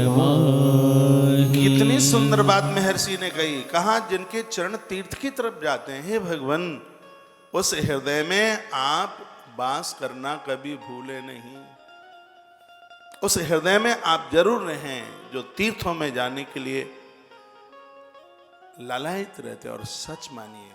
माही। कितनी सुंदर बात महर्षि ने कही, कहा जिनके चरण तीर्थ की तरफ जाते हैं, हे भगवान उस हृदय में आप वास करना कभी भूले नहीं। उस हृदय में आप जरूर रहें जो तीर्थों में जाने के लिए लालायित रहते। और सच मानिए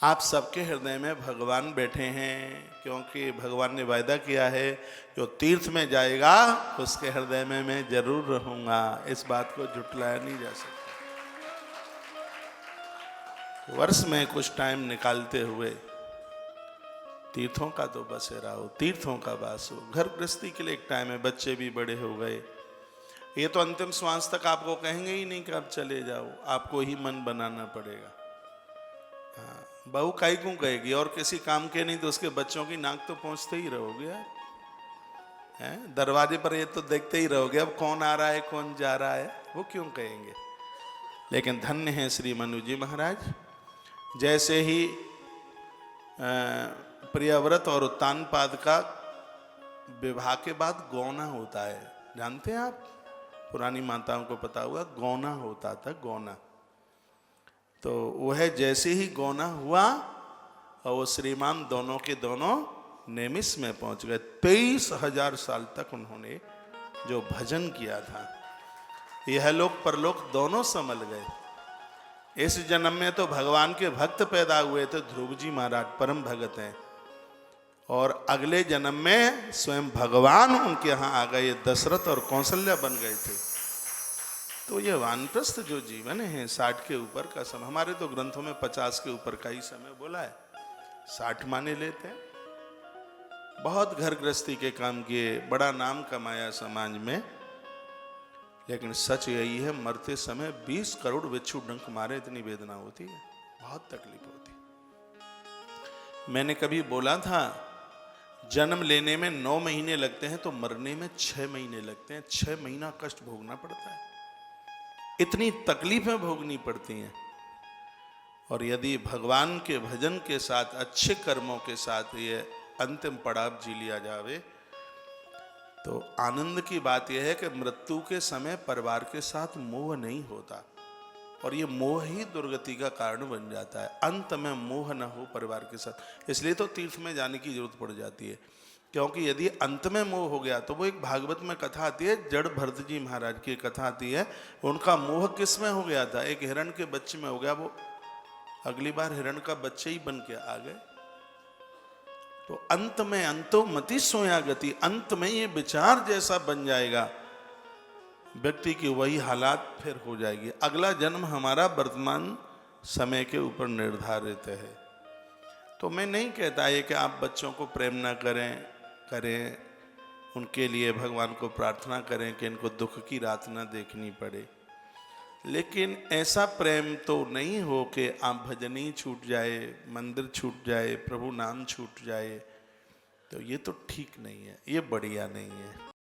आप सबके हृदय में भगवान बैठे हैं, क्योंकि भगवान ने वायदा किया है जो तीर्थ में जाएगा उसके हृदय में मैं जरूर रहूंगा। इस बात को झुटलाया नहीं जा सकता। वर्ष में कुछ टाइम निकालते हुए तीर्थों का तो बसेरा हो, तीर्थों का वास हो। घर गृहस्थी के लिए एक टाइम है, बच्चे भी बड़े हो गए, ये तो अंतिम श्वास तक आपको कहेंगे ही नहीं कि आप चले जाओ, आपको ही मन बनाना पड़ेगा। हाँ, बहू काई क्यों कहेगी, और किसी काम के नहीं तो उसके बच्चों की नाक तो पहुंचते ही रहोगे यार, हैं? दरवाजे पर ये तो देखते ही रहोगे अब कौन आ रहा है कौन जा रहा है, वो क्यों कहेंगे। लेकिन धन्य है श्री मनु जी महाराज, जैसे ही प्रियव्रत और उत्तानपाद का विवाह के बाद गौना होता है, जानते हैं आप, पुरानी माताओं को पता हुआ गौना होता था, गौना। तो वह जैसे ही गौना हुआ और वो श्रीमान दोनों के दोनों नेमिष में पहुंच गए। 23,000 साल तक उन्होंने जो भजन किया था, यह लोक परलोक दोनों संभल गए। इस जन्म में तो भगवान के भक्त पैदा हुए थे, ध्रुव जी महाराज परम भगत हैं, और अगले जन्म में स्वयं भगवान उनके यहाँ आ गए, दशरथ और कौशल्या बन गए थे। तो ये वानप्रस्थ जो जीवन है 60 के ऊपर का समय, हमारे तो ग्रंथों में 50 के ऊपर का ही समय बोला है, 60 माने लेते हैं। बहुत घर गृहस्थी के काम किए, बड़ा नाम कमाया समाज में, लेकिन सच यही है मरते समय 20 करोड़ बिच्छू डंक मारे, इतनी वेदना होती है, बहुत तकलीफ होती। मैंने कभी बोला था जन्म लेने में 9 महीने लगते हैं तो मरने में 6 महीने लगते हैं। 6 महीना कष्ट भोगना पड़ता है, इतनी तकलीफें भोगनी पड़ती हैं। और यदि भगवान के भजन के साथ, अच्छे कर्मों के साथ ये अंतिम पड़ाव जी लिया जावे तो आनंद की बात यह है कि मृत्यु के समय परिवार के साथ मोह नहीं होता, और ये मोह ही दुर्गति का कारण बन जाता है। अंत में मोह न हो परिवार के साथ, इसलिए तो तीर्थ में जाने की जरूरत पड़ जाती है। क्योंकि यदि अंत में मोह हो गया तो वो एक भागवत में कथा आती है, जड़ भरत जी महाराज की कथा आती है, उनका मोह किस में हो गया था, एक हिरण के बच्चे में हो गया, वो अगली बार हिरण का बच्चे ही बन के आ गए। तो अंत में अंतो मति सोया गति, अंत में ये विचार जैसा बन जाएगा व्यक्ति की, वही हालात फिर हो जाएगी। अगला जन्म हमारा वर्तमान समय के ऊपर निर्धारित है। तो मैं नहीं कहता ये कि आप बच्चों को प्रेम ना करें, उनके लिए भगवान को प्रार्थना करें कि इनको दुख की रात ना देखनी पड़े, लेकिन ऐसा प्रेम तो नहीं हो कि आप भजन ही छूट जाए, मंदिर छूट जाए, प्रभु नाम छूट जाए, तो ये तो ठीक नहीं है, ये बढ़िया नहीं है।